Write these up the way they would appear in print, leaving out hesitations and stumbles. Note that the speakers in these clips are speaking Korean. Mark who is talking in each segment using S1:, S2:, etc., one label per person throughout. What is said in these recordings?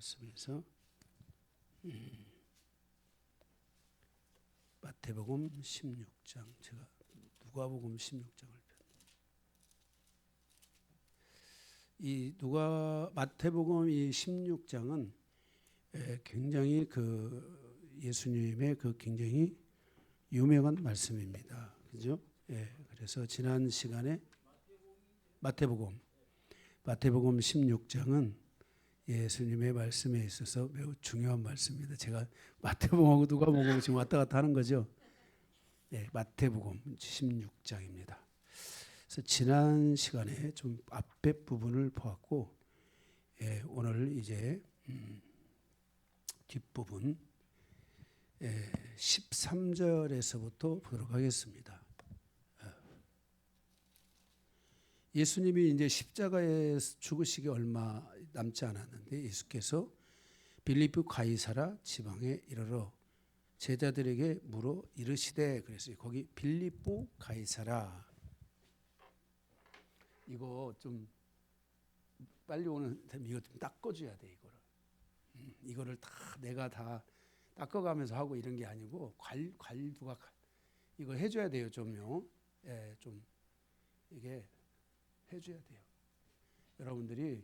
S1: 말씀에서 마태복음 16장, 제가 누가복음 16장을 이 마태복음 이 16장은 굉장히 예수님의 굉장히 유명한 말씀입니다. 그죠? 그래서 지난 시간에 마태복음 16장은 예수님의 말씀에 있어서 매우 중요한 말씀입니다. 제가 마태복음하고 누가복음 지금 왔다 갔다 하는 거죠. 마태복음 16장입니다. 그래서 지난 시간에 좀 앞에 부분을 보았고, 오늘 이제 뒷부분 13절에서부터 보도록 하겠습니다. 예수님이 이제 십자가에 죽으시기 얼마 남지 않았는데 예수께서 빌립보 가이사라 지방에 이르러 제자들에게 물어 이르시되, 그랬어요. 거기 빌립보 가이사라, 이거 좀 빨리 오는 이거 좀 닦아줘야 돼. 이거를 다 내가 다 닦아가면서 하고 이런 게 아니고 관두가 이거 해줘야 돼요. 좀요. 좀 이게 해줘야 돼요. 여러분들이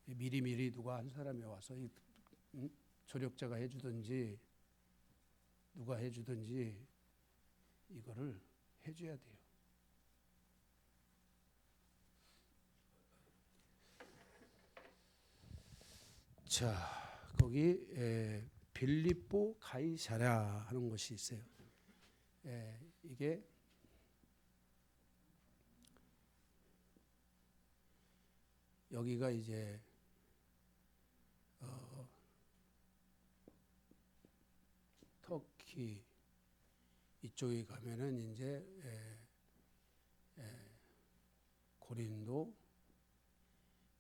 S1: 미리미리 누가 한 사람이 와서 조력자가 해주든지 누가 해주든지 이거를 해줘야 돼요. 자, 거기 빌립보 가이사랴 하는 곳이 있어요. 이게 여기가 이제 터키 이쪽에 가면은 이제 고린도,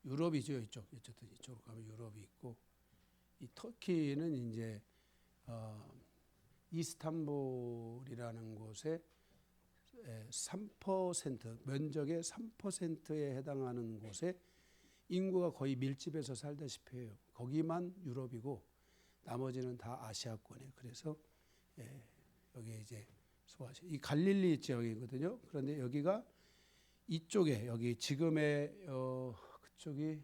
S1: 유럽이죠. 이쪽으로 가면 유럽이 있고, 이 터키는 이제 이스탄불이라는 곳에 3% 면적의 3%에 해당하는 곳에 인구가 거의 밀집해서 살다시피 해요. 거기만 유럽이고 나머지는 다 아시아권이에요. 그래서 여기 이제 이 갈릴리 있죠, 여기거든요. 그런데 여기가 이쪽에 여기 지금의 그쪽이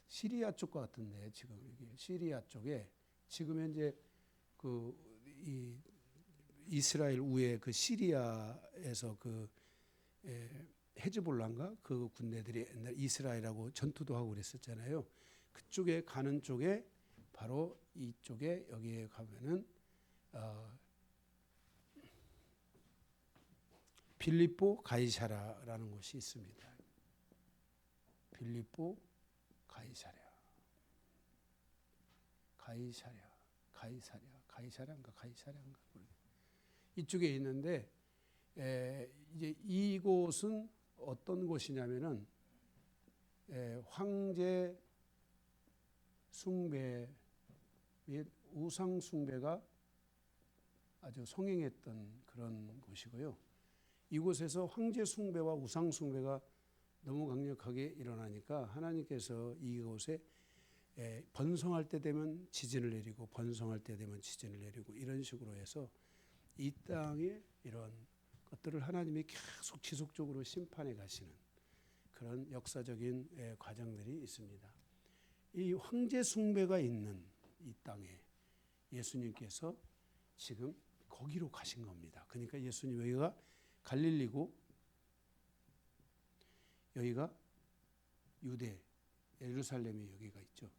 S1: 시리아 쪽 같은데, 지금 이게 시리아 쪽에 지금 현재 이 이스라엘 우에 시리아에서 헤즈볼라인가 그 군대들이 옛날 이스라엘하고 전투도 하고 그랬었잖아요. 그쪽에 가는 쪽에 바로 이쪽에 여기에 가면은 빌립보 가이사랴라는 곳이 있습니다. 빌립보 가이사랴인가 이쪽에 있는데, 이제 이곳은 어떤 곳이냐면은 황제 숭배 및 우상 숭배가 아주 성행했던 그런 곳이고요. 이곳에서 황제 숭배와 우상 숭배가 너무 강력하게 일어나니까 하나님께서 이곳에 번성할 때 되면 지진을 내리고 번성할 때 되면 지진을 내리고 이런 식으로 해서 이 땅에 이런 것들을 하나님이 계속 지속적으로 심판해 가시는 그런 역사적인 과정들이 있습니다. 이 황제 숭배가 있는 이 땅에 예수님께서 지금 거기로 가신 겁니다. 그러니까 예수님 여기가 갈릴리고 여기가 유대 예루살렘이 여기가 있죠.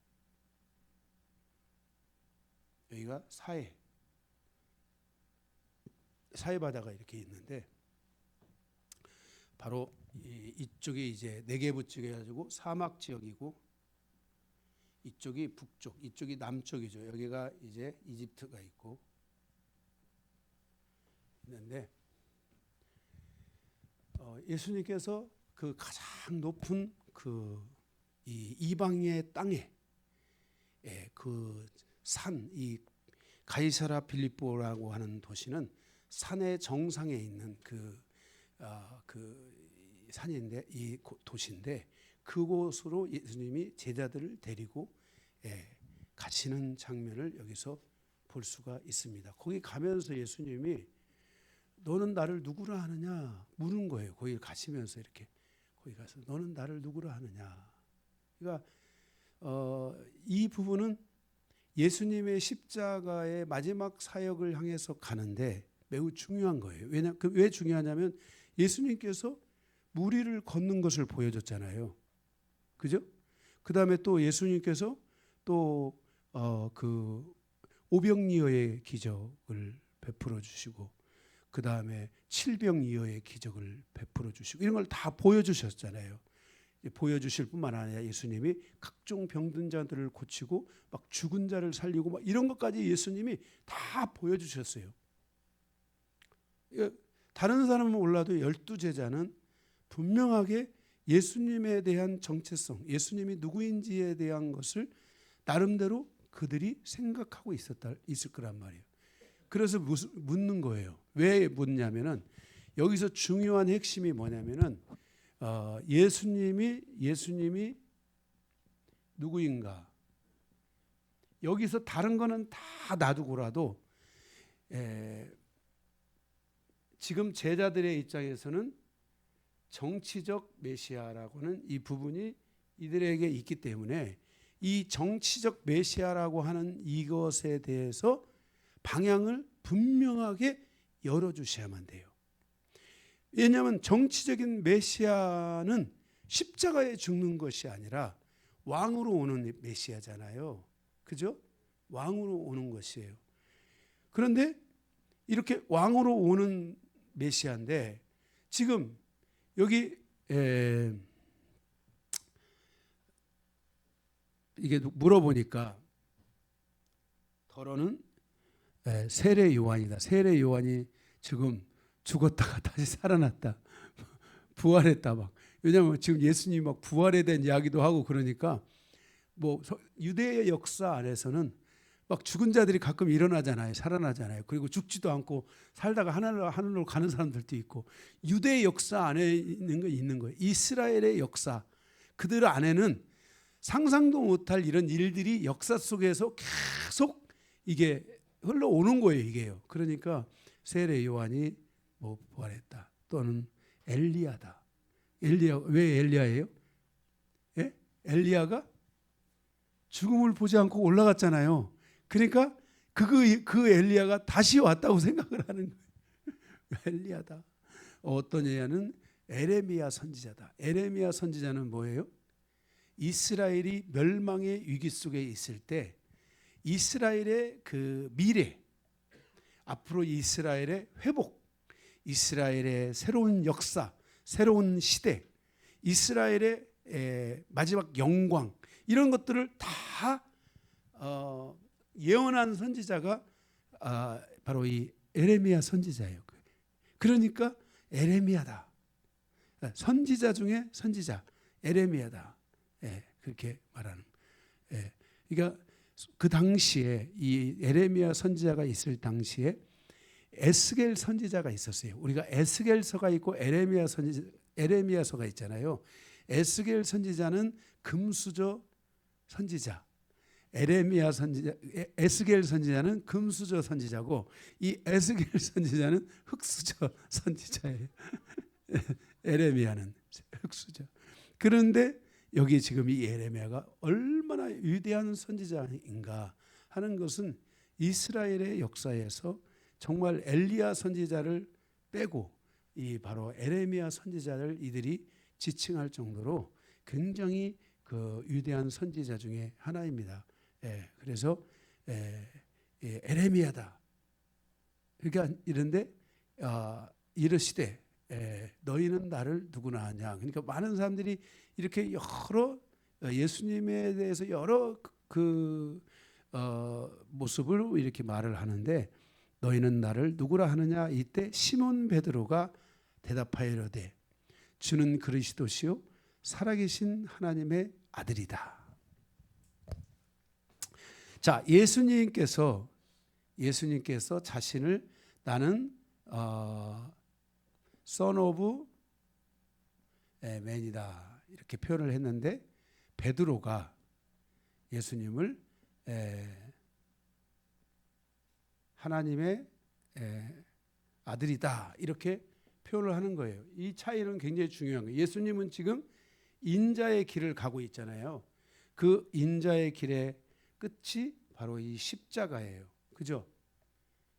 S1: 여기가 사해 바다가 이렇게 있는데, 바로 이쪽이 이제 네게부 쪽에 가지고 사막 지역이고, 이쪽이 북쪽, 이쪽이 남쪽이죠. 여기가 이제 이집트가 있고 있는데, 예수님께서 그 가장 높은 이 이방의 땅에 이 가이사랴 빌립보라고 하는 도시는 산의 정상에 있는 산인데, 이 도시인데 그곳으로 예수님이 제자들을 데리고 가시는 장면을 여기서 볼 수가 있습니다. 거기 가면서 예수님이 너는 나를 누구라 하느냐 물은 거예요. 거기 가시면서 이렇게 거기 가서 너는 나를 누구라 하느냐. 그러니까 이 부분은 예수님의 십자가의 마지막 사역을 향해서 가는데 매우 중요한 거예요. 왜 중요하냐면 예수님께서 무리를 걷는 것을 보여줬잖아요. 그죠? 그 다음에 또 예수님께서 또 그 오병이어의 기적을 베풀어 주시고 그 다음에 칠병이어의 기적을 베풀어 주시고 이런 걸 다 보여주셨잖아요. 보여주실 뿐만 아니라 예수님이 각종 병든 자들을 고치고 막 죽은 자를 살리고 막 이런 것까지 예수님이 다 보여주셨어요. 다른 사람은 몰라도 12제자는 분명하게 예수님에 대한 정체성, 예수님이 누구인지에 대한 것을 나름대로 그들이 생각하고 있을 거란 말이에요. 그래서 묻는 거예요. 왜 묻냐면은 여기서 중요한 핵심이 뭐냐면은 예수님이 누구인가? 여기서 다른 거는 다 놔두고라도 지금 제자들의 입장에서는 정치적 메시아라고는 이 부분이 이들에게 있기 때문에 이 정치적 메시아라고 하는 이것에 대해서 방향을 분명하게 열어주셔야만 돼요. 왜냐하면 정치적인 메시아는 십자가에 죽는 것이 아니라 왕으로 오는 메시아잖아요. 그죠? 왕으로 오는 것이에요. 그런데 이렇게 왕으로 오는 메시아인데 지금 여기 이게 물어보니까 더러는 세례 요한이다. 세례 요한이 지금 죽었다가 다시 살아났다. 부활했다 막. 왜냐하면 지금 예수님이 막 부활에 대한 이야기도 하고 그러니까 뭐 유대의 역사 안에서는 막 죽은 자들이 가끔 일어나잖아요. 살아나잖아요. 그리고 죽지도 않고 살다가 하늘로 가는 사람들도 있고 유대의 역사 안에 있는 거예요. 이스라엘의 역사 그들 안에는 상상도 못할 이런 일들이 역사 속에서 계속 이게 흘러오는 거예요. 이게요. 그러니까 세례 요한이 뭐 부활했다 또는 엘리야다. 엘리야 왜 엘리야예요? 예? 엘리야가 죽음을 보지 않고 올라갔잖아요. 그러니까 그 엘리야가 다시 왔다고 생각을 하는 거예요. 엘리야다. 어떤 엘리야는 에레미야 선지자다. 에레미야 선지자는 뭐예요? 이스라엘이 멸망의 위기 속에 있을 때 이스라엘의 그 미래, 앞으로 이스라엘의 회복, 이스라엘의 새로운 역사, 새로운 시대, 이스라엘의 마지막 영광 이런 것들을 다 예언한 선지자가 바로 이 에레미야 선지자예요. 그러니까 에레미야다. 선지자 중에 선지자 에레미야다. 그렇게 말하는. 그러니까 그 당시에 이 에레미야 선지자가 있을 당시에 에스겔 선지자가 있었어요. 우리가 에스겔서가 있고 에레미야서가 있잖아요. 에스겔 선지자는 금수저 선지자, 에스겔 선지자는 금수저 선지자고 이 에스겔 선지자는 흑수저 선지자예요. 에레미야는 흑수저. 그런데 여기 지금 이 에레미야가 얼마나 위대한 선지자인가 하는 것은 이스라엘의 역사에서 정말 엘리야 선지자를 빼고 이 바로 에레미야 선지자를 이들이 지칭할 정도로 굉장히 그 위대한 선지자 중에 하나입니다. 그래서 에레미야다. 그러니까 이런데 이르시되 너희는 나를 누구나 하냐. 그러니까 많은 사람들이 이렇게 여러 예수님에 대해서 여러 모습을 이렇게 말을 하는데 너희는 나를 누구라 하느냐. 이때 시몬 베드로가 대답하여 이르되 주는 그리스도시요 살아계신 하나님의 아들이다. 자, 예수님께서 자신을 나는 Son of Man이다 이렇게 표현을 했는데 베드로가 예수님을 하나님의 아들이다 이렇게 표현을 하는 거예요. 이 차이는 굉장히 중요한 거예요. 예수님은 지금 인자의 길을 가고 있잖아요. 그 인자의 길의 끝이 바로 이 십자가예요. 그죠?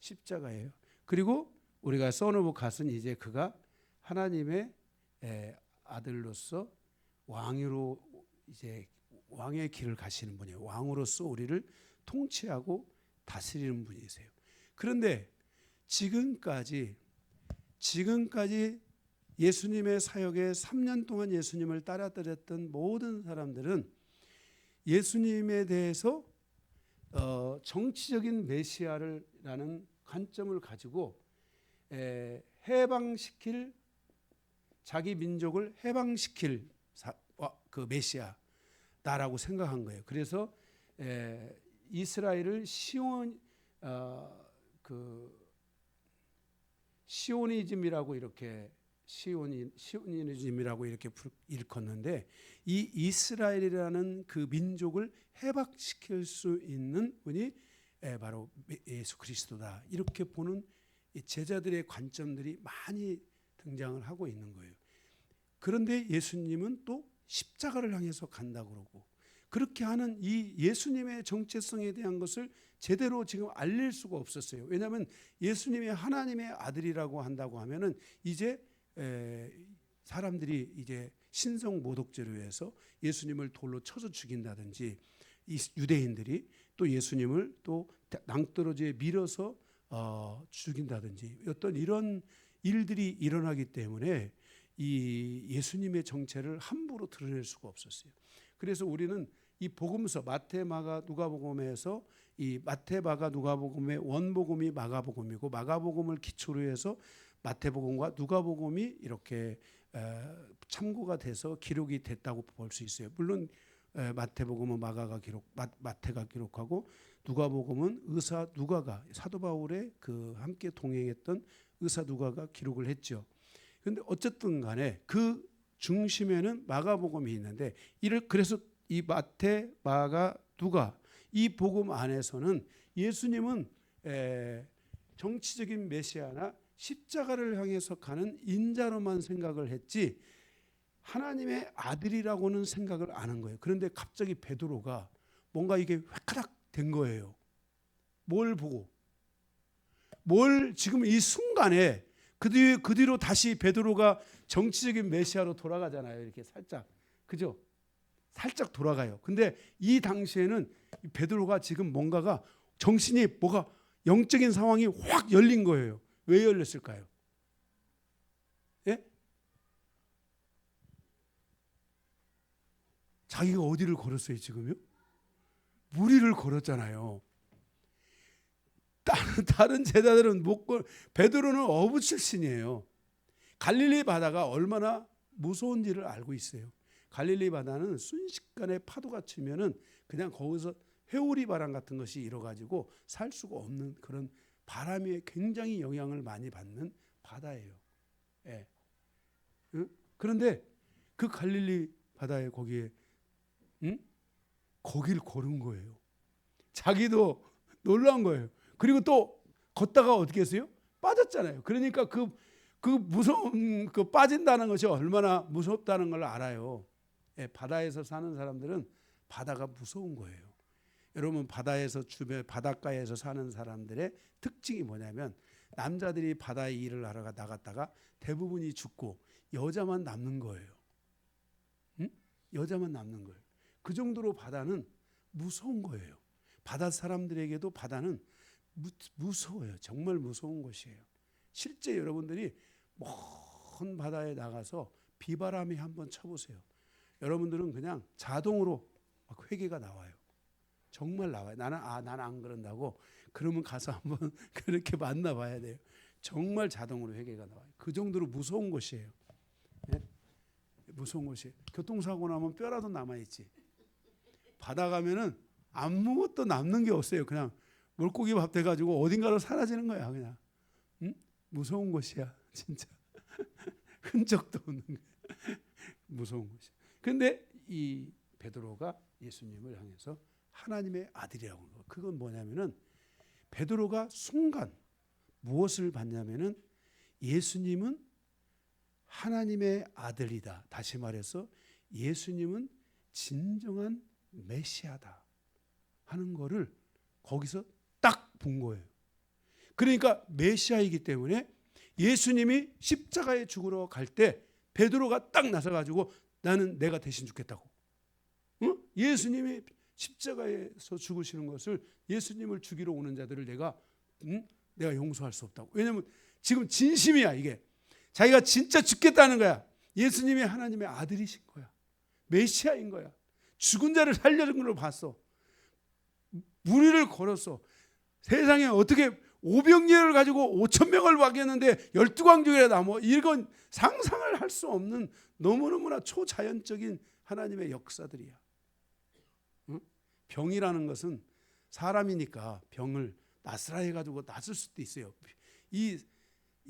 S1: 십자가예요. 그리고 우리가 Son of God은 이제 그가 하나님의 아들로서 왕으로 이제 왕의 길을 가시는 분이에요. 왕으로서 우리를 통치하고 다스리는 분이세요. 그런데 지금까지 예수님의 사역에 3년 동안 예수님을 따라다녔던 모든 사람들은 예수님에 대해서 정치적인 메시아라는 관점을 가지고 해방시킬 자기 민족을 해방시킬 그 메시아다라고 생각한 거예요. 그래서 이스라엘을 시오니즘이라고 이렇게 시오니즘이라고 이렇게 일컫는데 이 이스라엘이라는 그 민족을 해방시킬 수 있는 분이 바로 예수 그리스도다. 이렇게 보는 제자들의 관점들이 많이 등장을 하고 있는 거예요. 그런데 예수님은 또 십자가를 향해서 간다고 그러고 그렇게 하는 이 예수님의 정체성에 대한 것을 제대로 지금 알릴 수가 없었어요. 왜냐하면 예수님이 하나님의 아들이라고 한다고 하면은 이제 사람들이 이제 신성 모독죄로 해서 예수님을 돌로 쳐서 죽인다든지 이 유대인들이 또 예수님을 또 낭떠러지에 밀어서 죽인다든지 어떤 이런 일들이 일어나기 때문에 이 예수님의 정체를 함부로 드러낼 수가 없었어요. 그래서 우리는 이 복음서 마태, 마가, 누가복음에서 이 마태, 마가, 누가복음의 원복음이 마가복음이고 마가복음을 기초로 해서 마태복음과 누가복음이 이렇게 참고가 돼서 기록이 됐다고 볼 수 있어요. 물론 마태복음은 마태가 기록하고 누가복음은 의사 누가가 사도 바울의 그 함께 동행했던 의사 누가가 기록을 했죠. 그런데 어쨌든 간에 그 중심에는 마가복음이 있는데 그래서 이 마태, 마가, 누가 이 복음 안에서는 예수님은 정치적인 메시아나 십자가를 향해서 가는 인자로만 생각을 했지 하나님의 아들이라고는 생각을 안 한 거예요. 그런데 갑자기 베드로가 뭔가 이게 획가닥 된 거예요. 뭘 보고? 지금 이 순간에 그 뒤로 다시 베드로가 정치적인 메시아로 돌아가잖아요. 이렇게 살짝. 그죠? 살짝 돌아가요. 근데 이 당시에는 베드로가 지금 뭔가가 정신이 뭐가 영적인 상황이 확 열린 거예요. 왜 열렸을까요? 예? 자기가 어디를 걸었어요, 지금요? 무리를 걸었잖아요. 다른 제자들은 못 걸, 베드로는 어부 출신이에요. 갈릴리 바다가 얼마나 무서운지를 알고 있어요. 갈릴리 바다는 순식간에 파도가 치면은 그냥 거기서 회오리 바람 같은 것이 일어가지고 살 수가 없는 그런 바람에 굉장히 영향을 많이 받는 바다예요. 예. 그런데 그 갈릴리 바다에 거기에 거기를 걸은 거예요. 자기도 놀란 거예요. 그리고 또 걷다가 어떻게 했어요? 빠졌잖아요. 그러니까 그 무서운 빠진다는 것이 얼마나 무섭다는 걸 알아요. 예, 바다에서 사는 사람들은 바다가 무서운 거예요. 여러분 바다에서 주변 바닷가에서 사는 사람들의 특징이 뭐냐면 남자들이 바다에 일을 하러 나갔다가 대부분이 죽고 여자만 남는 거예요. 여자만 남는 거예요. 그 정도로 바다는 무서운 거예요. 바다 사람들에게도 바다는 무서워요. 정말 무서운 곳이에요. 실제 여러분들이 먼 바다에 나가서 비바람이 한번 쳐보세요. 여러분들은 그냥 자동으로 막 회개가 나와요. 정말 나와요. 나는 안 그런다고 그러면 가서 한번 그렇게 만나봐야 돼요. 정말 자동으로 회개가 나와요. 그 정도로 무서운 곳이에요. 네? 무서운 곳이에요. 교통사고 나면 뼈라도 남아있지. 바다 가면은 아무것도 남는 게 없어요. 그냥 물고기 밥 돼가지고 어딘가로 사라지는 거야. 그냥 무서운 곳이야. 진짜 흔적도 없는 거야. 무서운 곳이야. 그런데 이 베드로가 예수님을 향해서 하나님의 아들이라고 하는 거. 그건 뭐냐면은 베드로가 순간 무엇을 봤냐면은 예수님은 하나님의 아들이다. 다시 말해서 예수님은 진정한 메시아다 하는 거를 거기서 딱 본 거예요. 그러니까 메시아이기 때문에 예수님이 십자가에 죽으러 갈 때 베드로가 딱 나서가지고 나는 내가 대신 죽겠다고. 응? 예수님이 십자가에서 죽으시는 것을, 예수님을 죽이러 오는 자들을 내가 용서할 수 없다고. 왜냐하면 지금 진심이야. 이게 자기가 진짜 죽겠다는 거야. 예수님이 하나님의 아들이신 거야. 메시아인 거야. 죽은 자를 살려준 걸 봤어. 무리를 걸었어. 세상에 어떻게 500녀를 가지고 5,000명을 먹였는데 12광족이라 남아. 이건 상상을 할 수 없는 너무너무나 초자연적인 하나님의 역사들이야. 응? 병이라는 것은 사람이니까 병을 나스라 가지고 낫을 수도 있어요. 이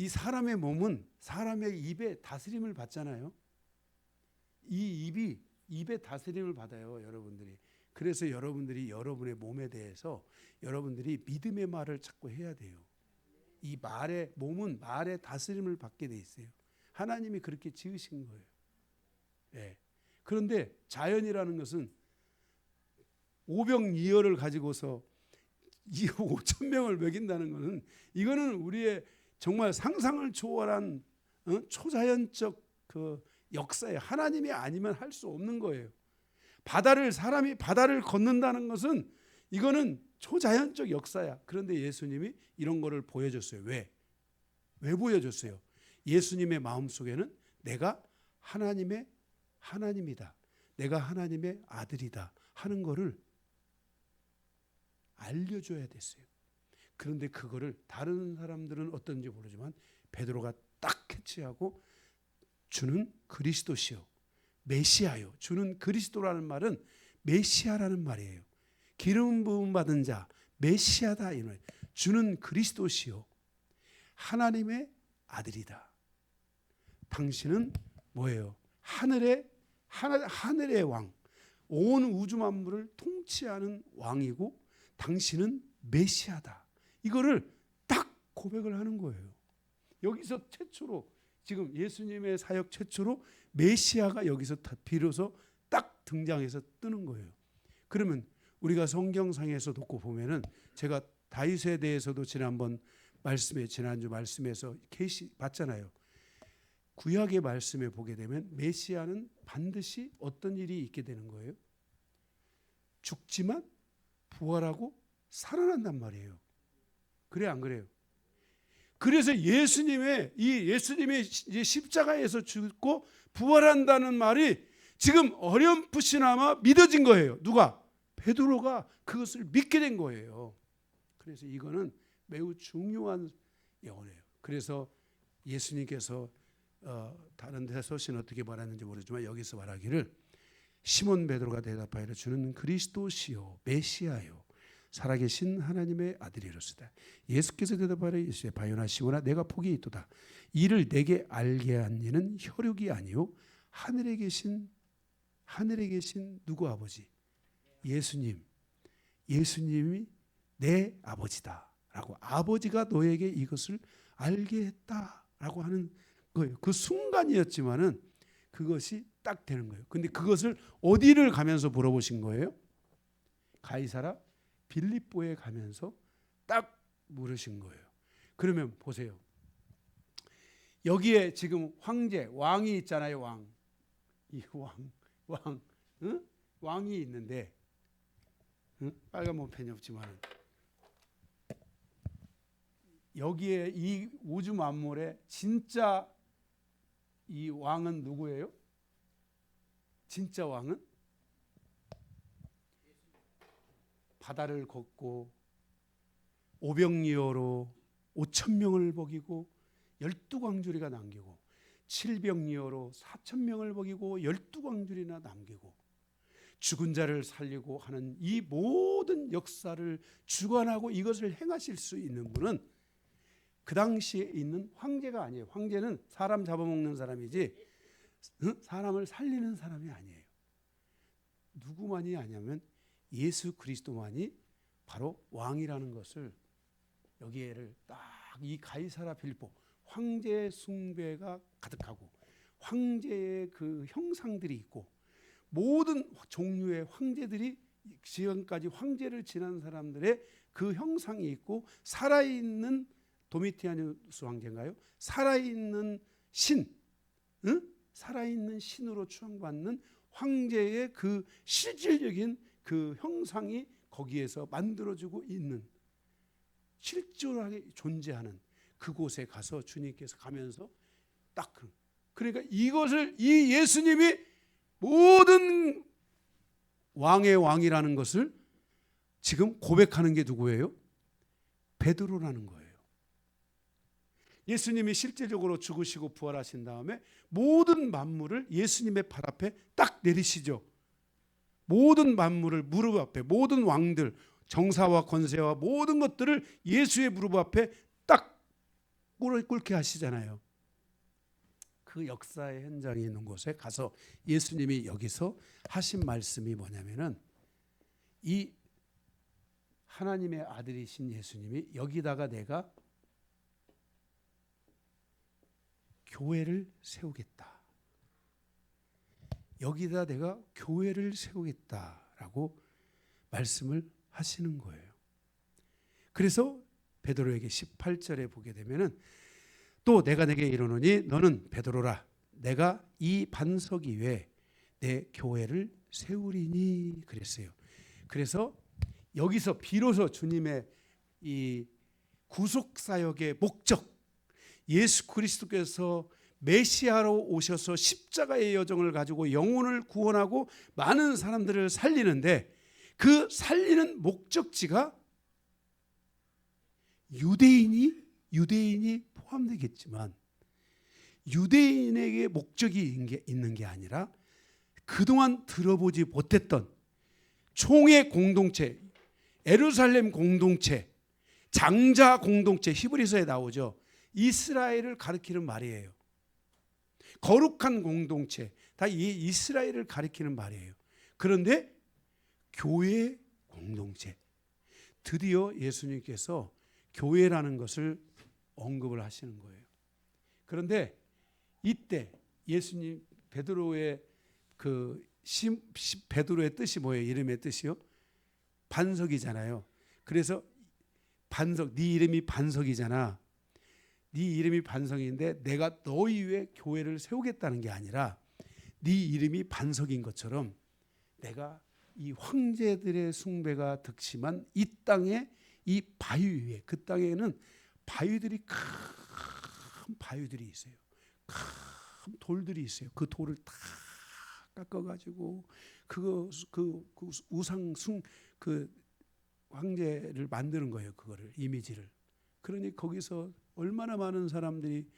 S1: 사람의 몸은 사람의 입에 다스림을 받잖아요. 이 입이 입에 다스림을 받아요, 여러분들이. 그래서 여러분들이 여러분의 몸에 대해서 여러분들이 믿음의 말을 자꾸 해야 돼요. 이 말의 몸은 말의 다스림을 받게 돼 있어요. 하나님이 그렇게 지으신 거예요. 네. 그런데 자연이라는 것은 5병이어를 가지고서 5,000명을 먹인다는 것은, 이거는 우리의 정말 상상을 초월한 초자연적 그 역사에 하나님이 아니면 할 수 없는 거예요. 사람이 바다를 걷는다는 것은 이거는 초자연적 역사야. 그런데 예수님이 이런 거를 보여줬어요. 왜 보여줬어요? 예수님의 마음속에는 내가 하나님이다. 내가 하나님의 아들이다 하는 거를 알려줘야 됐어요. 그런데 그거를 다른 사람들은 어떤지 모르지만 베드로가 딱 캐치하고, 주는 그리스도시요 메시아요. 주는 그리스도라는 말은 메시아라는 말이에요. 기름 부음 받은 자 메시아다. 이 말. 주는 그리스도시요 하나님의 아들이다. 당신은 뭐예요? 하늘의 왕, 온 우주 만물을 통치하는 왕이고 당신은 메시아다. 이거를 딱 고백을 하는 거예요. 여기서 최초로, 지금 예수님의 사역 최초로 메시아가 여기서 비로소 딱 등장해서 뜨는 거예요. 그러면 우리가 성경상에서 놓고 보면은, 제가 다윗에 대해서도 지난주 말씀에서 계시 봤잖아요. 구약의 말씀에 보게 되면 메시아는 반드시 어떤 일이 있게 되는 거예요? 죽지만 부활하고 살아난단 말이에요. 그래 안 그래요? 그래서 예수님이 이제 십자가에서 죽고 부활한다는 말이 지금 어렴풋이나마 믿어진 거예요. 누가? 베드로가 그것을 믿게 된 거예요. 그래서 이거는 매우 중요한 예언이에요. 그래서 예수님께서 다른 데서는 어떻게 말하는지 모르지만 여기서 말하기를, 시몬 베드로가 대답하기를 주는 그리스도시요 메시아요 살아계신 하나님의 아들이로소이다. 예수께서 대답하되 이르시되 바요나 시몬아 내가 복이 있도다. 이를 내게 알게 한 이는 혈육이 아니요 하늘에 계신 누구 아버지? 예수님이 내 아버지다라고, 아버지가 너에게 이것을 알게 했다라고 하는 거예요. 그 순간이었지만은 그것이 딱 되는 거예요. 근데 그것을 어디를 가면서 물어보신 거예요? 가이사라 빌립보에 가면서 딱 물으신 거예요. 그러면 보세요. 여기에 지금 왕이 있잖아요. 왕이 있는데, 빨간 몸펜이 없지만 여기에 이 우주 만물의 진짜 이 왕은 누구예요? 진짜 왕은 바다를 걷고 오병이어로 5,000명을 먹이고 12광주리가 남기고, 7병이어로 4,000명을 먹이고 12광주리나 남기고, 죽은 자를 살리고 하는 이 모든 역사를 주관하고 이것을 행하실 수 있는 분은 그 당시에 있는 황제가 아니에요. 황제는 사람 잡아먹는 사람이지 사람을 살리는 사람이 아니에요. 누구만이 아냐면 예수 그리스도만이 바로 왕이라는 것을 여기에를 딱 이 가이사라 필리포 황제 숭배가 가득하고 황제의 그 형상들이 있고 모든 종류의 황제들이 지금까지 황제를 지난 사람들의 그 형상이 있고 살아있는 도미티아누스 황제인가요? 살아있는 신, 응? 살아있는 신으로 추앙받는 황제의 그 실질적인 그 형상이 거기에서 만들어지고 있는 실존하게 존재하는 그곳에 가서 주님께서 가면서 딱 그러니까 이것을 이 예수님이 모든 왕의 왕이라는 것을 지금 고백하는 게 누구예요? 베드로라는 거예요. 예수님이 실제적으로 죽으시고 부활하신 다음에 모든 만물을 예수님의 발 앞에 딱 내리시죠. 모든 만물을 무릎 앞에 모든 왕들 정사와 권세와 모든 것들을 예수의 무릎 앞에 딱 꿇게 하시잖아요. 그 역사의 현장이 있는 곳에 가서 예수님이 여기서 하신 말씀이 뭐냐면은 이 하나님의 아들이신 예수님이 여기다가 내가 교회를 세우겠다. 여기다 내가 교회를 세우겠다라고 말씀을 하시는 거예요. 그래서 베드로에게 18절에 보게 되면은 또 내가 내게 이르노니 너는 베드로라 내가 이 반석 위에 내 교회를 세우리니 그랬어요. 그래서 여기서 비로소 주님의 이 구속 사역의 목적 예수 그리스도께서 메시아로 오셔서 십자가의 여정을 가지고 영혼을 구원하고 많은 사람들을 살리는데 그 살리는 목적지가 유대인이 포함되겠지만 유대인에게 목적이 있는 게 아니라 그동안 들어보지 못했던 총회 공동체, 예루살렘 공동체, 장자 공동체, 히브리서에 나오죠. 이스라엘을 가리키는 말이에요. 거룩한 공동체, 다 이스라엘을 가리키는 말이에요. 그런데 교회 공동체, 드디어 예수님께서 교회라는 것을 언급을 하시는 거예요. 그런데 이때 예수님 베드로의 베드로의 뜻이 뭐예요? 이름의 뜻이요? 반석이잖아요. 그래서 반석, 네 이름이 반석이잖아. 네 이름이 반석인데 내가 너희 위에 교회를 세우겠다는 게 아니라 네 이름이 반석인 것처럼 내가 이 황제들의 숭배가 득심한 이 땅에 이 바위 위에 그 땅에는 바위들이 큰 바위들이 있어요. 큰 돌들이 있어요. 그 돌을 다 깎아가지고 그 우상 그 황제를 만드는 거예요. 그거를 이미지를. 그러니 거기서 얼마나 많은 사람들이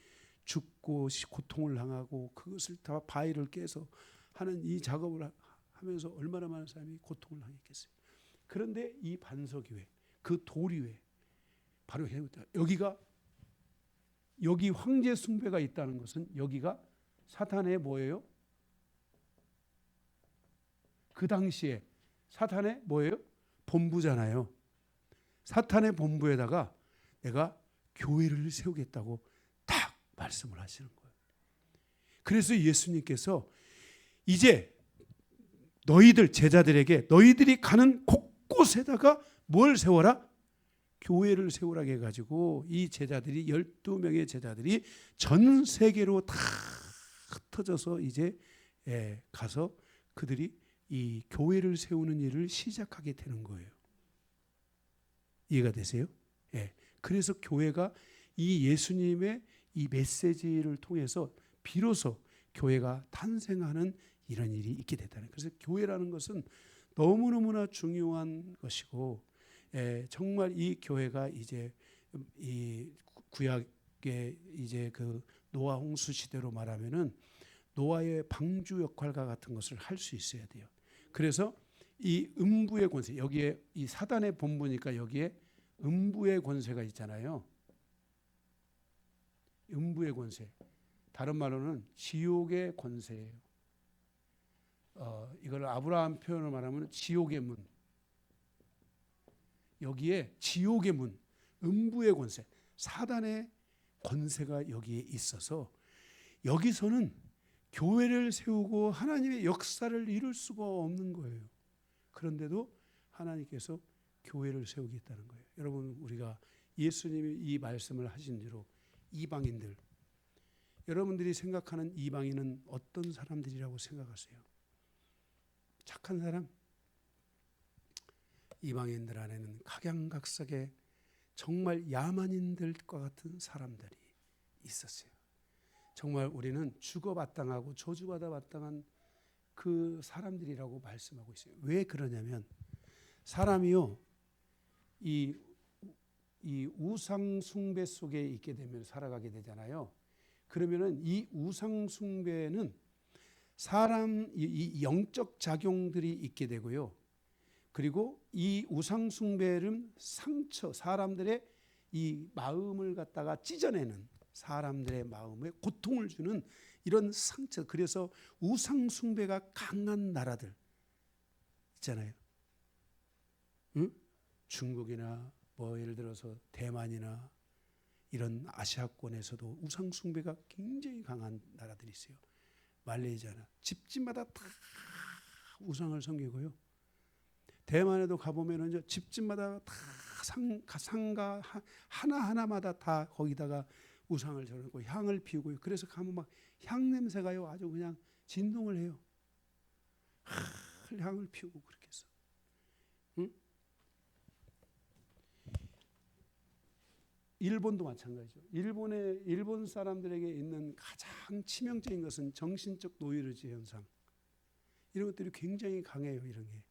S1: 죽고 고통을 당하고 그것을 다 바위를 깨서 하는 이 작업을 하면서 얼마나 많은 사람이 고통을 당했겠어요. 그런데 이 반석 위에 그 돌 위에 바로 여기 황제 숭배가 있다는 것은 여기가 사탄의 뭐예요? 그 당시에 사탄의 뭐예요? 본부잖아요. 사탄의 본부에다가 내가 교회를 세우겠다고 딱 말씀을 하시는 거예요. 그래서 예수님께서 이제 너희들 제자들에게 너희들이 가는 곳곳에다가 뭘 세워라? 교회를 세우라고 해가지고 이 제자들이 12명의 제자들이 전 세계로 다 흩어져서 이제 가서 그들이 이 교회를 세우는 일을 시작하게 되는 거예요. 이해가 되세요? 예. 그래서 교회가 이 예수님의 이 메시지를 통해서 비로소 교회가 탄생하는 이런 일이 있게 됐다는 거예요. 그래서 교회라는 것은 너무너무나 중요한 것이고 정말 이 교회가 이제 이 구약의 이제 그 노아 홍수 시대로 말하면은 노아의 방주 역할과 같은 것을 할 수 있어야 돼요. 그래서 이 음부의 권세, 여기에 이 사단의 본부니까 여기에 음부의 권세가 있잖아요. 음부의 권세. 다른 말로는 지옥의 권세예요. 이걸 아브라함 표현을 말하면 지옥의 문. 여기에 지옥의 문, 음부의 권세, 사단의 권세가 여기에 있어서 여기서는 교회를 세우고 하나님의 역사를 이룰 수가 없는 거예요. 그런데도 하나님께서 교회를 세우겠다는 거예요. 여러분, 우리가 예수님이 이 말씀을 하신 대로 이방인들, 여러분들이 생각하는 이방인은 어떤 사람들이라고 생각하세요? 착한 사람? 이방인들 안에는 각양각색의 정말 야만인들과 같은 사람들이 있었어요. 정말 우리는 죽어마땅하고 저주받아 마땅한 그 사람들이라고 말씀하고 있어요. 왜 그러냐면 사람이요, 이 우상 숭배 속에 있게 되면 살아가게 되잖아요. 그러면은 이 우상 숭배는 사람 이 영적 작용들이 있게 되고요. 그리고 이 우상 숭배는 상처, 사람들의 이 마음을 갖다가 찢어내는, 사람들의 마음에 고통을 주는 이런 상처. 그래서 우상 숭배가 강한 나라들 있잖아요. 응? 중국이나 뭐 예를 들어서 대만이나 이런 아시아권에서도 우상 숭배가 굉장히 강한 나라들이 있어요. 말레이시아나 집집마다 다 우상을 섬기고요. 대만에도 가보면은 집집마다 다 상가 하나하나마다 다 거기다가 우상을 저러고 향을 피우고요. 그래서 가면 막 향 냄새가요 아주 그냥 진동을 해요. 향을 피우고 그렇게 해서. 응? 일본도 마찬가지죠. 일본 사람들에게 있는 가장 치명적인 것은 정신적 노이로제 현상. 이런 것들이 굉장히 강해요. 이런 게.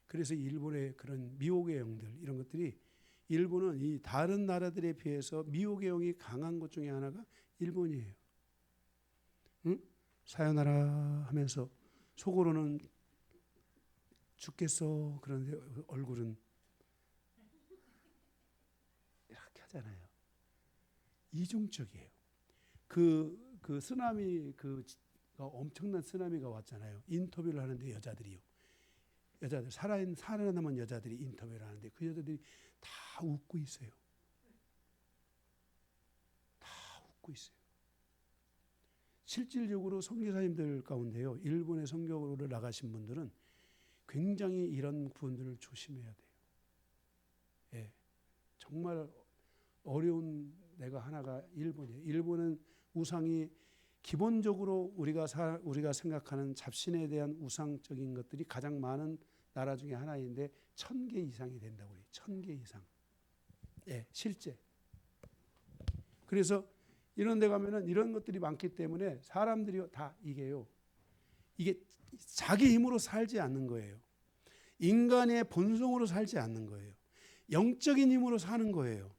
S1: 그래서 일본의 그런 미혹의 영들, 이런 것들이, 일본은 이 다른 나라들에 비해서 미혹의 영이 강한 것 중에 하나가 일본이에요. 응? 사요나라 하면서 속으로는 죽겠어. 그런데 얼굴은 이렇게 하잖아요. 이중적이에요. 그 쓰나미, 엄청난 쓰나미가 왔잖아요. 인터뷰를 하는데 여자들 살아남은 여자들이 인터뷰를 하는데 그 여자들이 다 웃고 있어요. 다 웃고 있어요. 실질적으로 선교사님들 가운데요, 일본에 선교를 나가신 분들은 굉장히 이런 부분들을 조심해야 돼요. 예, 정말 어려운 데가 하나가 일본이에요. 일본은 우상이 기본적으로 우리가 생각하는 잡신에 대한 우상적인 것들이 가장 많은 나라 중에 하나인데 1000개 이상이 된다고 그래요. 1000개 이상. 예, 실제. 그래서 이런 데 가면은 이런 것들이 많기 때문에 사람들이 다 이게 자기 힘으로 살지 않는 거예요. 인간의 본성으로 살지 않는 거예요. 영적인 힘으로 사는 거예요.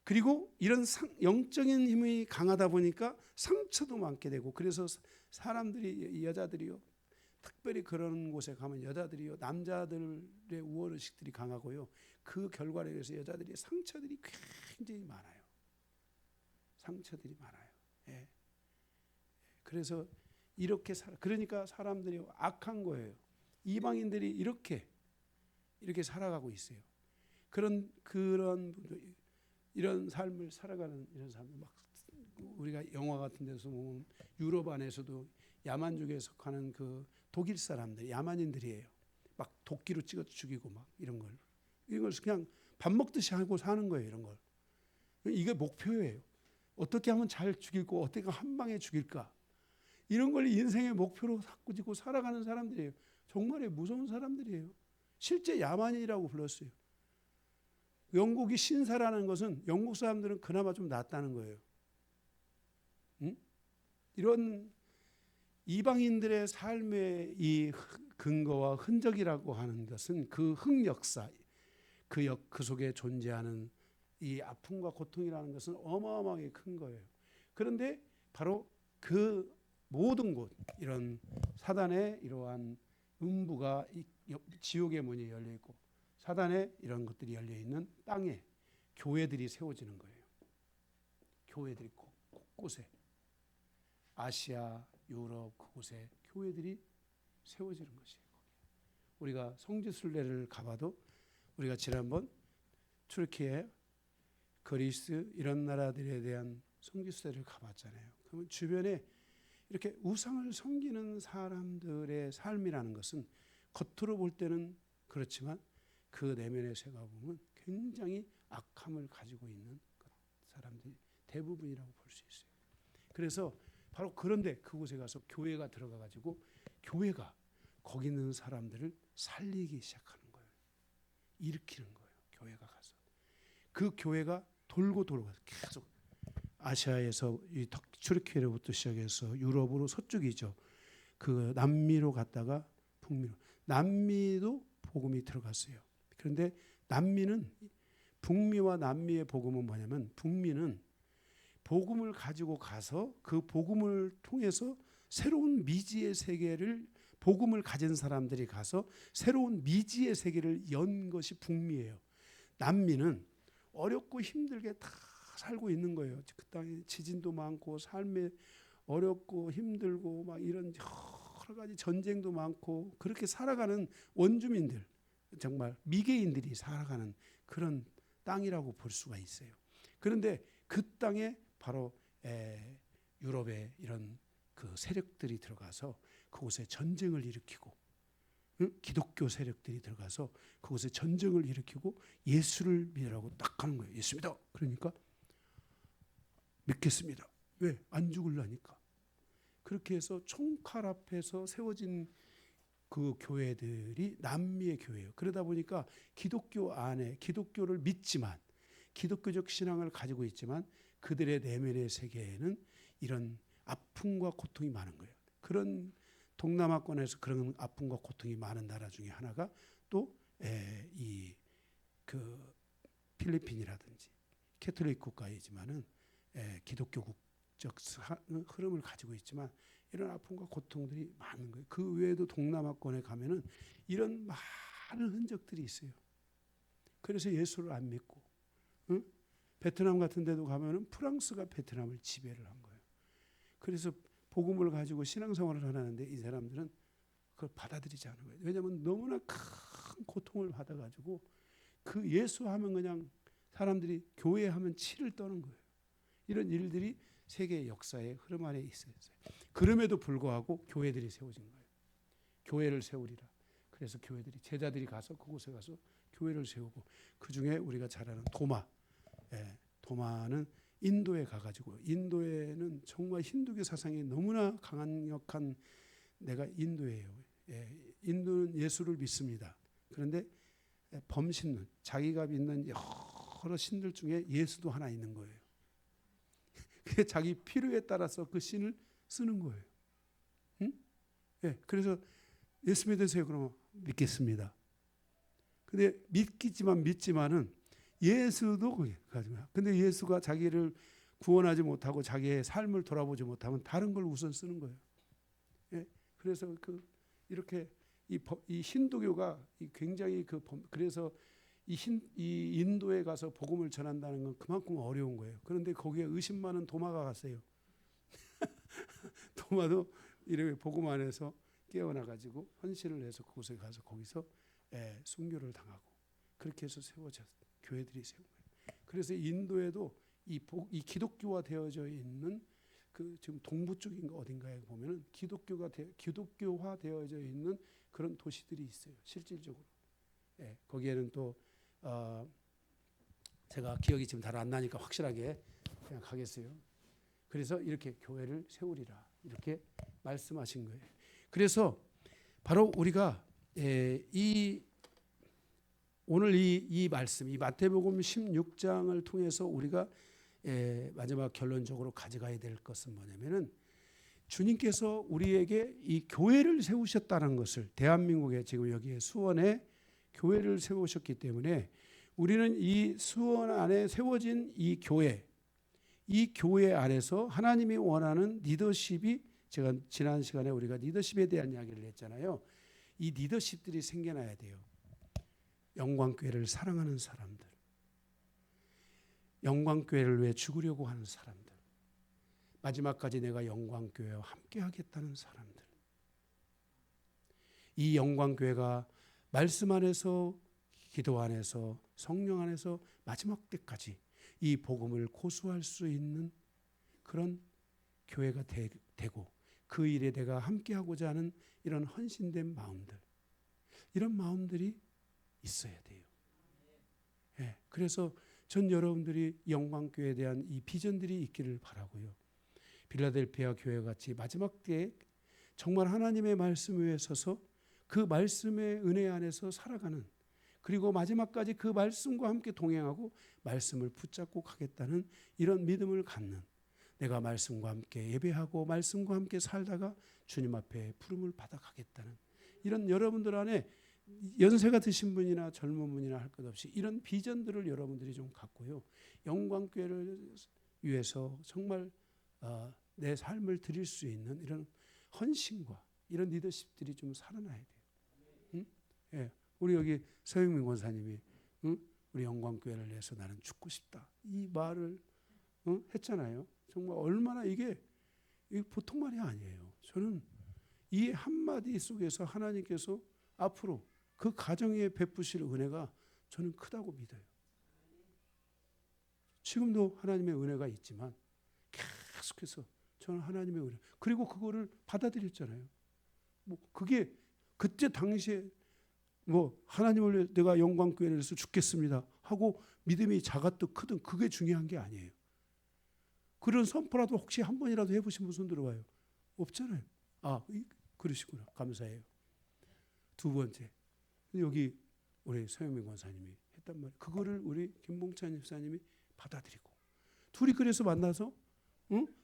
S1: 그리고 이런 영적인 힘이 강하다 보니까 상처도 많게 되고, 그래서 사람들이, 여자들이요, 특별히 그런 곳에 가면 여자들이요, 남자들의 우월의식들이 강하고요, 그 결과로 해서 여자들이 상처들이 굉장히 많아요. 상처들이 많아요. 예. 그래서 이렇게 그러니까 사람들이 악한 거예요. 이방인들이 이렇게 살아가고 있어요. 그런 이런 삶을 살아가는 이런 사람들, 막 우리가 영화 같은 데서 보면 유럽 안에서도 야만족에 속하는 그 독일 사람들, 야만인들이에요. 막 도끼로 찍어 죽이고 막 이런 걸 그냥 밥 먹듯이 하고 사는 거예요. 이런 걸. 이게 목표예요. 어떻게 하면 잘 죽이고 어떻게 한 방에 죽일까? 이런 걸 인생의 목표로 자꾸 짓고 살아가는 사람들이에요. 정말 무서운 사람들이에요. 실제 야만인이라고 불렀어요. 영국이 신사라는 것은 영국 사람들은 그나마 좀 낫다는 거예요. 응? 이런 이방인들의 삶의 이 근거와 흔적이라고 하는 것은 그 흑역사, 그 속에 존재하는 이 아픔과 고통이라는 것은 어마어마하게 큰 거예요. 그런데 바로 그 모든 곳, 이런 사단의 이러한 음부가, 지옥의 문이 열려 있고 사단의 이런 것들이 열려 있는 땅에 교회들이 세워지는 거예요. 교회들이 곳곳에, 아시아, 유럽 그곳에 교회들이 세워지는 것이에요. 우리가 성지순례를 가봐도 우리가 지난번 튀르키예, 그리스 이런 나라들에 대한 성지순례를 가봤잖아요. 그러면 주변에 이렇게 우상을 섬기는 사람들의 삶이라는 것은 겉으로 볼 때는 그렇지만 그 내면에서 가보면 굉장히 악함을 가지고 있는 사람들이 대부분이라고 볼 수 있어요. 그래서 바로 그런데 그곳에 가서 교회가 들어가가지고 교회가 거기 있는 사람들을 살리기 시작하는 거예요. 일으키는 거예요. 교회가 가서. 그 교회가 돌고 돌아가서 계속 아시아에서 이 튀르키예로부터 시작해서 유럽으로 서쪽이죠. 그 남미로 갔다가 북미로. 남미도 복음이 들어갔어요. 그런데 남미는 북미와 남미의 복음은 뭐냐면 북미는 복음을 가지고 가서 그 복음을 통해서 새로운 미지의 세계를 복음을 가진 사람들이 가서 새로운 미지의 세계를 연 것이 북미예요. 남미는 어렵고 힘들게 다 살고 있는 거예요. 그 땅에 지진도 많고 삶에 어렵고 힘들고 막 이런 여러 가지 전쟁도 많고 그렇게 살아가는 원주민들, 정말 미개인들이 살아가는 그런 땅이라고 볼 수가 있어요. 그런데 그 땅에 바로 유럽의 이런 그 세력들이 들어가서 그곳에 전쟁을 일으키고 기독교 세력들이 들어가서 그곳에 전쟁을 일으키고 예수를 믿으라고 딱 하는 거예요. 예수 믿어. 그러니까 믿겠습니다. 왜? 안 죽으려니까. 그렇게 해서 총칼 앞에서 세워진 그 교회들이 남미의 교회예요. 그러다 보니까 기독교 안에 기독교를 믿지만 기독교적 신앙을 가지고 있지만 그들의 내면의 세계에는 이런 아픔과 고통이 많은 거예요. 그런 동남아권에서 그런 아픔과 고통이 많은 나라 중에 하나가 또 이 그 필리핀이라든지 캐톨릭 국가이지만은 기독교 국적 흐름을 가지고 있지만 이런 아픔과 고통들이 많은 거예요. 그 외에도 동남아권에 가면은 이런 많은 흔적들이 있어요. 그래서 예수를 안 믿고, 베트남 같은 데도 가면은 프랑스가 베트남을 지배를 한 거예요. 그래서 복음을 가지고 신앙생활을 하는데 이 사람들은 그걸 받아들이지 않은 거예요. 왜냐하면 너무나 큰 고통을 받아가지고 그 예수하면 그냥 사람들이 교회하면 치를 떠는 거예요. 이런 일들이 세계 역사의 흐름 안에 있어요. 그럼에도 불구하고 교회들이 세워진 거예요. 교회를 세우리라. 그래서 교회들이 제자들이 가서 그곳에 가서 교회를 세우고 그 중에 우리가 잘 아는 도마, 도마는 인도에 가가지고 인도에는 정말 힌두교 사상이 너무나 강력한 내가 인도예요. 인도는 예수를 믿습니다. 그런데 범신론, 자기가 믿는 여러 신들 중에 예수도 하나 있는 거예요. 그게 자기 필요에 따라서 그 신을 쓰는 거예요. 응? 그래서 예수 믿으세요. 그러면 믿겠습니다. 근데 믿지만은 예수도 가지마. 근데 예수가 자기를 구원하지 못하고 자기의 삶을 돌아보지 못하면 다른 걸 우선 쓰는 거예요. 그래서 이렇게 이 힌두교가 굉장히 그래서 이 인도에 가서 복음을 전한다는 건 그만큼 어려운 거예요. 그런데 거기에 의심 많은 도마가 갔어요. 도마도 이렇게 복음 안에서 깨어나가지고 헌신을 해서 그곳에 가서 거기서 순교를 당하고 그렇게 해서 세워졌어요. 교회들이 세운 거예요. 그래서 인도에도 이 기독교화 되어져 있는 그 지금 동부 쪽인가 어딘가에 보면은 기독교화 되어져 있는 그런 도시들이 있어요. 실질적으로. 거기에는 또 제가 기억이 지금 잘 안 나니까 확실하게 그냥 가겠어요. 그래서 이렇게 교회를 세우리라 이렇게 말씀하신 거예요. 그래서 바로 우리가 오늘 이 말씀, 이 마태복음 16장을 통해서 우리가 마지막 결론적으로 가져가야 될 것은 뭐냐면은 주님께서 우리에게 이 교회를 세우셨다는 것을 대한민국에 지금 여기에 수원에 교회를 세우셨기 때문에 우리는 이 수원 안에 세워진 이 교회 안에서 하나님이 원하는 리더십이 제가 지난 시간에 우리가 리더십에 대한 이야기를 했잖아요. 이 리더십들이 생겨나야 돼요. 영광교회를 사랑하는 사람들, 영광교회를 위해 죽으려고 하는 사람들, 마지막까지 내가 영광교회와 함께 하겠다는 사람들, 이 영광교회가 말씀 안에서, 기도 안에서, 성령 안에서 마지막 때까지 이 복음을 고수할 수 있는 그런 교회가 되고, 그 일에 내가 함께하고자 하는 이런 헌신된 마음들, 이런 마음들이 있어야 돼요. 예, 그래서 전 여러분들이 영광교회에 대한 이 비전들이 있기를 바라고요. 빌라델피아 교회 같이 마지막 때에 정말 하나님의 말씀 위에 서서 그 말씀의 은혜 안에서 살아가는, 그리고 마지막까지 그 말씀과 함께 동행하고 말씀을 붙잡고 가겠다는 이런 믿음을 갖는, 내가 말씀과 함께 예배하고 말씀과 함께 살다가 주님 앞에 부름을 받아가겠다는 이런 여러분들 안에 연세가 드신 분이나 젊은 분이나 할 것 없이 이런 비전들을 여러분들이 좀 갖고요. 영광교회를 위해서 정말 내 삶을 드릴 수 있는 이런 헌신과 이런 리더십들이 좀 살아나야 돼요. 응? 예, 우리 여기 서영민 권사님이 우리 영광교회를 위해서 나는 죽고 싶다, 이 말을 했잖아요. 정말 얼마나 이게 보통 말이 아니에요. 저는 이 한마디 속에서 하나님께서 앞으로 그 가정에 베푸실 은혜가 저는 크다고 믿어요. 지금도 하나님의 은혜가 있지만 계속해서 저는 하나님의 은혜, 그리고 그거를 받아들였잖아요. 뭐 그게 그때 당시에 뭐 하나님을 위해 내가 영광교회를 위해서 죽겠습니다 하고 믿음이 작았든 크든 그게 중요한 게 아니에요. 그런 선포라도 혹시 한 번이라도 해보신 분 손 들어봐요. 없잖아요. 그러시구나. 감사해요. 두 번째, 여기 우리 서영민 권사님이 했단 말이에요. 그거를 우리 김봉찬 집사님이 받아들이고, 둘이 그래서 만나서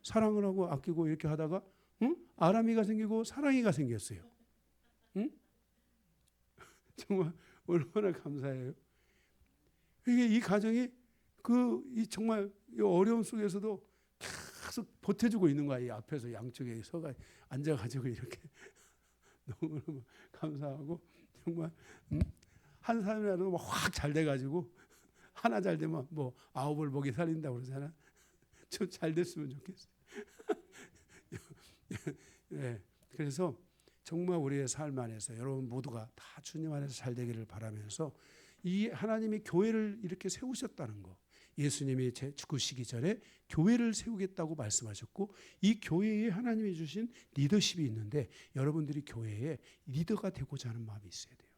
S1: 사랑을 하고 아끼고 이렇게 하다가 아람이가 생기고 사랑이가 생겼어요. 정말 얼마나 감사해요. 이게 이 가정이 이 정말 이 어려움 속에서도 계속 보태주고 있는 거야. 이 앞에서 양쪽에 서가 앉아가지고 이렇게 너무너무 감사하고, 정말 한 사람이라도 확 잘 돼가지고, 하나 잘 되면 뭐 9을 복이 살린다고 그러잖아. 좀 잘 됐으면 좋겠어요. 네, 그래서 정말 우리의 삶 안에서 여러분 모두가 다 주님 안에서 잘 되기를 바라면서, 이 하나님이 교회를 이렇게 세우셨다는 거, 예수님이 죽으시기 전에 교회를 세우겠다고 말씀하셨고, 이 교회에 하나님이 주신 리더십이 있는데 여러분들이 교회에 리더가 되고자 하는 마음이 있어야 돼요.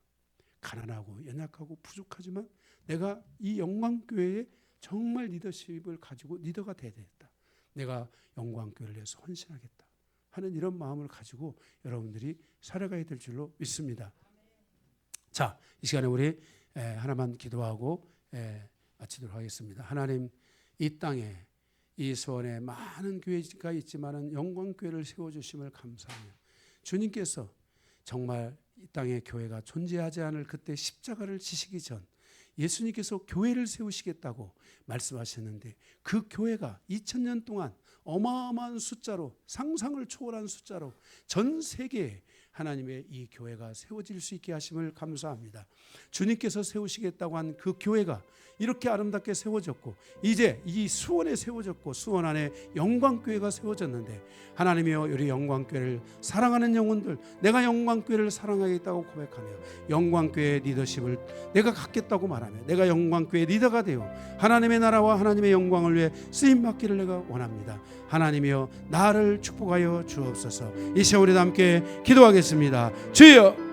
S1: 가난하고 연약하고 부족하지만 내가 이 영광교회에 정말 리더십을 가지고 리더가 돼야 되겠다, 내가 영광교회를 위해서 헌신하겠다 하는 이런 마음을 가지고 여러분들이 살아가야 될 줄로 믿습니다. 자, 이 시간에 우리 하나만 기도하고 마치도록 하겠습니다. 하나님, 이 땅에 이 수원에 많은 교회가 있지만은 영광교회를 세워주심을 감사하며, 주님께서 정말 이 땅에 교회가 존재하지 않을 그때 십자가를 지시기 전 예수님께서 교회를 세우시겠다고 말씀하셨는데, 그 교회가 2000년 동안 어마어마한 숫자로, 상상을 초월한 숫자로 전 세계에 하나님의 이 교회가 세워질 수 있게 하심을 감사합니다. 주님께서 세우시겠다고 한 그 교회가 이렇게 아름답게 세워졌고, 이제 이 수원에 세워졌고, 수원 안에 영광교회가 세워졌는데, 하나님이여 우리 영광교회를 사랑하는 영혼들, 내가 영광교회를 사랑하겠다고 고백하며 영광교회의 리더십을 내가 갖겠다고 말하며 내가 영광교회 리더가 되어 하나님의 나라와 하나님의 영광을 위해 쓰임받기를 내가 원합니다. 하나님이여 나를 축복하여 주옵소서. 이 시간 우리 함께 기도하겠습니다. 주여